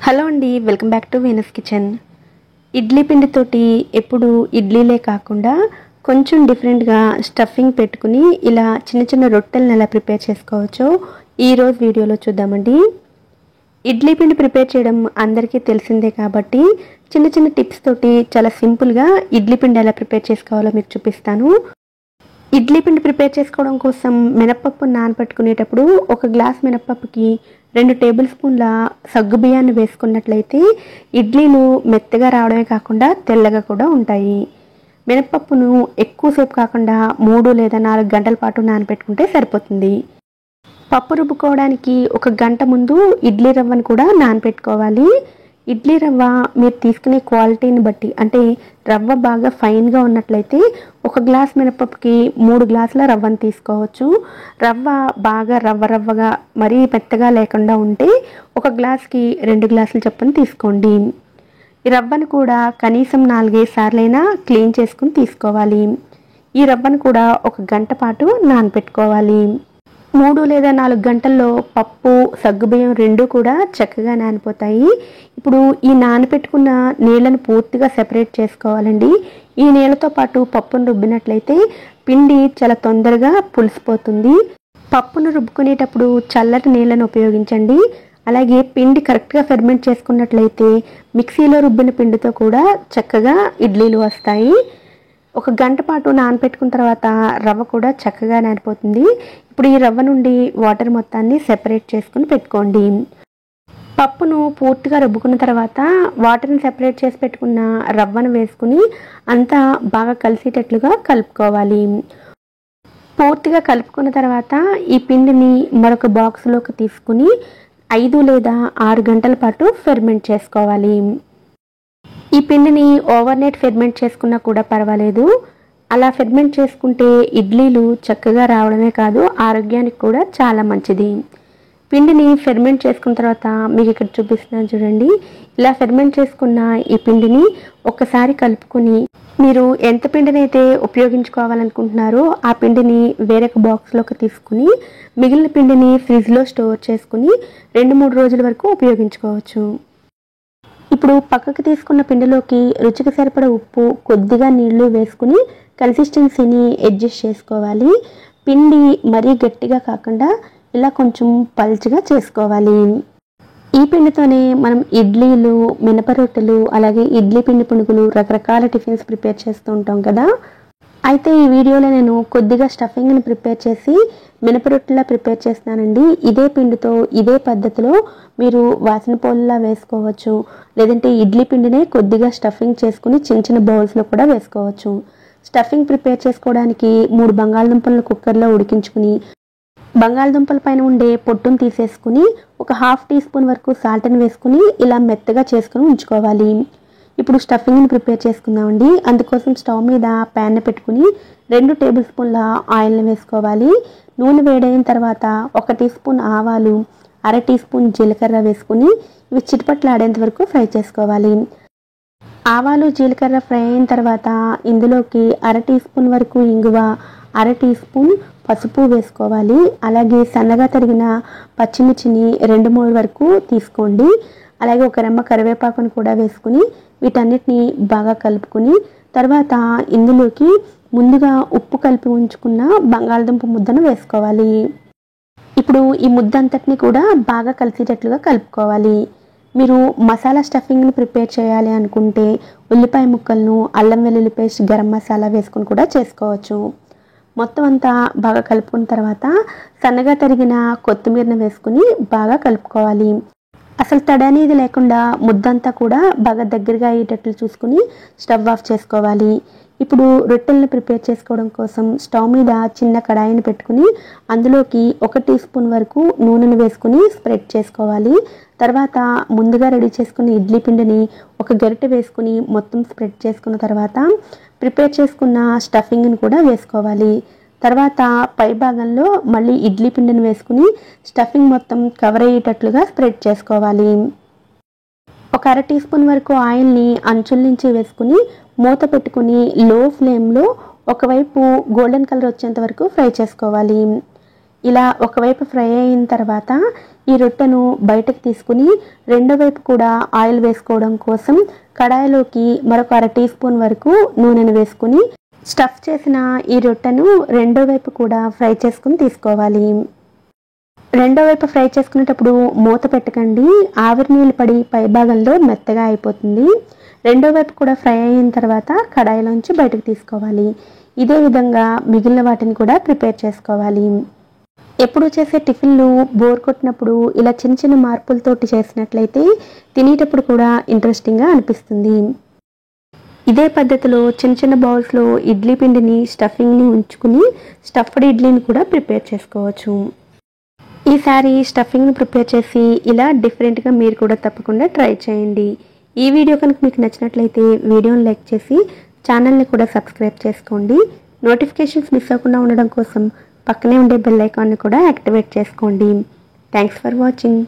Hello అండి, welcome back to Venus kitchen. Idli పిండితోటి ఎప్పుడు ఇడ్లీలే కాకుండా కొంచెం డిఫరెంట్గా స్టఫింగ్ పెట్టుకుని ఇలా చిన్న చిన్న రొట్టెలను ఎలా ప్రిపేర్ చేసుకోవచ్చో ఈరోజు వీడియోలో చూద్దామండి. ఇడ్లీ పిండి ప్రిపేర్ చేయడం అందరికీ తెలిసిందే కాబట్టి చిన్న చిన్న టిప్స్ తోటి చాలా సింపుల్గా ఇడ్లీ పిండి ఎలా ప్రిపేర్ చేసుకోవాలో మీకు చూపిస్తాను. ఇడ్లీ పిండి ప్రిపేర్ చేసుకోవడం కోసం మినపప్పు నానబెట్టుకునేటప్పుడు ఒక గ్లాస్ మినపప్పుకి 2 టేబుల్ స్పూన్ల సగ్గుబియ్యాన్ని వేసుకున్నట్లయితే ఇడ్లీలు మెత్తగా రావడమే కాకుండా తెల్లగా కూడా ఉంటాయి. మినపప్పును ఎక్కువసేపు కాకుండా 3 లేదా 4 గంటల పాటు నానబెట్టుకుంటే సరిపోతుంది. పప్పు రుబ్బుకోవడానికి ఒక గంట ముందు ఇడ్లీ రవ్వను కూడా నానబెట్టుకోవాలి. ఇడ్లీ రవ్వ మీరు తీసుకునే క్వాలిటీని బట్టి, అంటే రవ్వ బాగా ఫైన్గా ఉన్నట్లయితే ఒక గ్లాస్ మినపప్పుకి 3 గ్లాసుల రవ్వను తీసుకోవచ్చు. రవ్వ బాగా రవ్వగా మరీ మెత్తగా లేకుండా ఉంటే ఒక గ్లాస్కి 2 గ్లాసుల చొప్పున తీసుకోండి. ఈ రవ్వను కూడా కనీసం 4-5 సార్లైనా క్లీన్ చేసుకుని తీసుకోవాలి. ఈ రవ్వను కూడా ఒక గంట పాటు నానబెట్టుకోవాలి. 3 లేదా 4 గంటల్లో పప్పు సగ్గుబియ్యం రెండూ కూడా చక్కగా నానిపోతాయి. ఇప్పుడు ఈ నానబెట్టుకున్న నీళ్ళను పూర్తిగా సెపరేట్ చేసుకోవాలండి. ఈ నీళ్ళతో పాటు పప్పును రుబ్బినట్లయితే పిండి చాలా తొందరగా పులిసిపోతుంది. పప్పును రుబ్బుకునేటప్పుడు చల్లటి నీళ్ళను ఉపయోగించండి. అలాగే పిండి కరెక్ట్గా ఫెర్మెంట్ చేసుకున్నట్లయితే మిక్సీలో రుబ్బిన పిండితో కూడా చక్కగా ఇడ్లీలు వస్తాయి. ఒక గంట పాటు నానబెట్టుకున్న తర్వాత రవ్వ కూడా చక్కగా నానిపోతుంది. ఇప్పుడు ఈ రవ్వ నుండి వాటర్ మొత్తాన్ని సెపరేట్ చేసుకుని పెట్టుకోండి. పప్పును పూర్తిగా రుబ్బుకున్న తర్వాత వాటర్ని సెపరేట్ చేసి పెట్టుకున్న రవ్వను వేసుకుని అంతా బాగా కలిసేటట్లుగా కలుపుకోవాలి. పూర్తిగా కలుపుకున్న తర్వాత ఈ పిండిని మరొక బాక్స్లోకి తీసుకుని 5 లేదా 6 గంటల పాటు ఫెర్మెంట్ చేసుకోవాలి. ఈ పిండిని ఓవర్ నైట్ ఫెర్మెంట్ చేసుకున్నా కూడా పర్వాలేదు. అలా ఫెర్మెంట్ చేసుకుంటే ఇడ్లీలు చక్కగా రావడమే కాదు, ఆరోగ్యానికి కూడా చాలా మంచిది. పిండిని ఫెర్మెంట్ చేసుకున్న తర్వాత మీకు ఇక్కడ చూపిస్తున్నాను చూడండి. ఇలా ఫెర్మెంట్ చేసుకున్న ఈ పిండిని ఒక్కసారి కలుపుకొని మీరు ఎంత పిండిని అయితే ఉపయోగించుకోవాలనుకుంటున్నారో ఆ పిండిని వేరొక బాక్స్లోకి తీసుకుని మిగిలిన పిండిని ఫ్రిడ్జ్లో స్టోర్ చేసుకుని 2-3 రోజుల వరకు ఉపయోగించుకోవచ్చు. ఇప్పుడు పక్కకు తీసుకున్న పిండిలోకి రుచికి సరిపడ ఉప్పు, కొద్దిగా నీళ్లు వేసుకుని కన్సిస్టెన్సీని అడ్జస్ట్ చేసుకోవాలి. పిండి మరీ గట్టిగా కాకుండా ఇలా కొంచెం పల్చగా చేసుకోవాలి. ఈ పిండితోనే మనం ఇడ్లీలు, మినప రొట్టెలు, అలాగే ఇడ్లీ పిండి పునుగులు, రకరకాల టిఫిన్స్ ప్రిపేర్ చేస్తూ ఉంటాం కదా. అయితే ఈ వీడియోలో నేను కొద్దిగా స్టఫింగ్ని ప్రిపేర్ చేసి మినప రొట్టెలా ప్రిపేర్ చేస్తున్నానండి. ఇదే పిండితో ఇదే పద్ధతిలో మీరు వాసన పోల్లా వేసుకోవచ్చు. లేదంటే ఇడ్లీ పిండినే కొద్దిగా స్టఫింగ్ చేసుకుని చిన్న చిన్న బౌల్స్లో కూడా వేసుకోవచ్చు. స్టఫింగ్ ప్రిపేర్ చేసుకోవడానికి 3 బంగాళదుంపలను కుక్కర్లో ఉడికించుకుని బంగాళదుంపల పైన ఉండే పొట్టును తీసేసుకుని ఒక 1/2 టీ స్పూన్ వరకు సాల్ట్ని వేసుకుని ఇలా మెత్తగా చేసుకుని ఉంచుకోవాలి. ఇప్పుడు స్టఫింగ్ని ప్రిపేర్ చేసుకుందామండి. అందుకోసం స్టవ్ మీద ప్యాన్ పెట్టుకుని 2 టేబుల్ స్పూన్ల ఆయిల్ని వేసుకోవాలి. నూనె వేడైన తర్వాత 1 టీ స్పూన్ ఆవాలు, 1/2 టీ స్పూన్ జీలకర్ర వేసుకుని ఇవి చిటపట్లాడేంత వరకు ఫ్రై చేసుకోవాలి. ఆవాలు జీలకర్ర ఫ్రై అయిన తర్వాత ఇందులోకి 1/2 టీ స్పూన్ వరకు ఇంగువ, 1/2 టీ స్పూన్ పసుపు వేసుకోవాలి. అలాగే సన్నగా తరిగిన పచ్చిమిర్చిని 2-3 వరకు తీసుకోండి. అలాగే ఒక రెమ్మ కరివేపాకును కూడా వేసుకుని వీటన్నిటిని బాగా కలుపుకుని తర్వాత ఇందులోకి ముందుగా ఉప్పు కలిపి ఉంచుకున్న బంగాళదుంప ముద్దను వేసుకోవాలి. ఇప్పుడు ఈ ముద్ద అంతటిని కూడా బాగా కలిసేటట్లుగా కలుపుకోవాలి. మీరు మసాలా స్టఫింగ్ని ప్రిపేర్ చేయాలి అనుకుంటే ఉల్లిపాయ ముక్కలను, అల్లం వెల్లుల్లి పేస్ట్, గరం మసాలా వేసుకుని కూడా చేసుకోవచ్చు. మొత్తం అంతా బాగా కలుపుకున్న తర్వాత సన్నగా తరిగిన కొత్తిమీరను వేసుకుని బాగా కలుపుకోవాలి. అసలు తడి అనేది లేకుండా ముద్దంతా కూడా బాగా దగ్గరగా అయ్యేటట్లు చూసుకుని స్టవ్ ఆఫ్ చేసుకోవాలి. ఇప్పుడు రొట్టెలను ప్రిపేర్ చేసుకోవడం కోసం స్టవ్ మీద చిన్న కడాయిని పెట్టుకుని అందులోకి 1 టీ స్పూన్ వరకు నూనెను వేసుకుని స్ప్రెడ్ చేసుకోవాలి. తర్వాత ముందుగా రెడీ చేసుకున్న ఇడ్లీ పిండిని ఒక గరిటె వేసుకుని మొత్తం స్ప్రెడ్ చేసుకున్న తర్వాత ప్రిపేర్ చేసుకున్న స్టఫింగ్ని కూడా వేసుకోవాలి. తర్వాత పై భాగంలో మళ్ళీ ఇడ్లీ పిండిని వేసుకుని స్టఫింగ్ మొత్తం కవర్ అయ్యేటట్లుగా స్ప్రెడ్ చేసుకోవాలి. ఒక 1/2 టీ స్పూన్ వరకు ఆయిల్ని అంచుల నుంచి వేసుకుని మూత పెట్టుకుని లో ఫ్లేమ్లో ఒకవైపు గోల్డెన్ కలర్ వచ్చేంత వరకు ఫ్రై చేసుకోవాలి. ఇలా ఒకవైపు ఫ్రై అయిన తర్వాత ఈ రొట్టెను బయటకు తీసుకుని రెండో వైపు కూడా ఆయిల్ వేసుకోవడం కోసం కడాయిలోకి మరొక 1/2 టీ స్పూన్ వరకు నూనెను వేసుకుని స్టఫ్ చేసిన ఈ రొట్టెను రెండో వైపు కూడా ఫ్రై చేసుకుని తీసుకోవాలి. రెండో వైపు ఫ్రై చేసుకునేటప్పుడు మూత పెట్టకండి, ఆవిరి నీళ్ళు పడి పైభాగంలో మెత్తగా అయిపోతుంది. రెండో వైపు కూడా ఫ్రై అయిన తర్వాత కడాయిలోంచి బయటకు తీసుకోవాలి. ఇదే విధంగా మిగిలిన వాటిని కూడా ప్రిపేర్ చేసుకోవాలి. ఎప్పుడు చేసే టిఫిన్లు బోర్ కొట్టినప్పుడు ఇలా చిన్న చిన్న మార్పులతోటి చేసినట్లయితే తినేటప్పుడు కూడా ఇంట్రెస్టింగ్గా అనిపిస్తుంది. ఇదే పద్ధతిలో చిన్న చిన్న బౌల్స్లో ఇడ్లీ పిండిని స్టఫింగ్ని ఉంచుకుని స్టఫ్డ్ ఇడ్లీని కూడా ప్రిపేర్ చేసుకోవచ్చు. ఈసారి స్టఫింగ్ని ప్రిపేర్ చేసి ఇలా డిఫరెంట్గా మీరు కూడా తప్పకుండా ట్రై చేయండి. ఈ వీడియో కనుక మీకు నచ్చినట్లయితే వీడియోని లైక్ చేసి ఛానల్ని కూడా సబ్స్క్రైబ్ చేసుకోండి. నోటిఫికేషన్స్ మిస్ అవ్వకుండా ఉండడం కోసం పక్కనే ఉండే బెల్ ఐకాన్ని కూడా యాక్టివేట్ చేసుకోండి. Thanks for watching.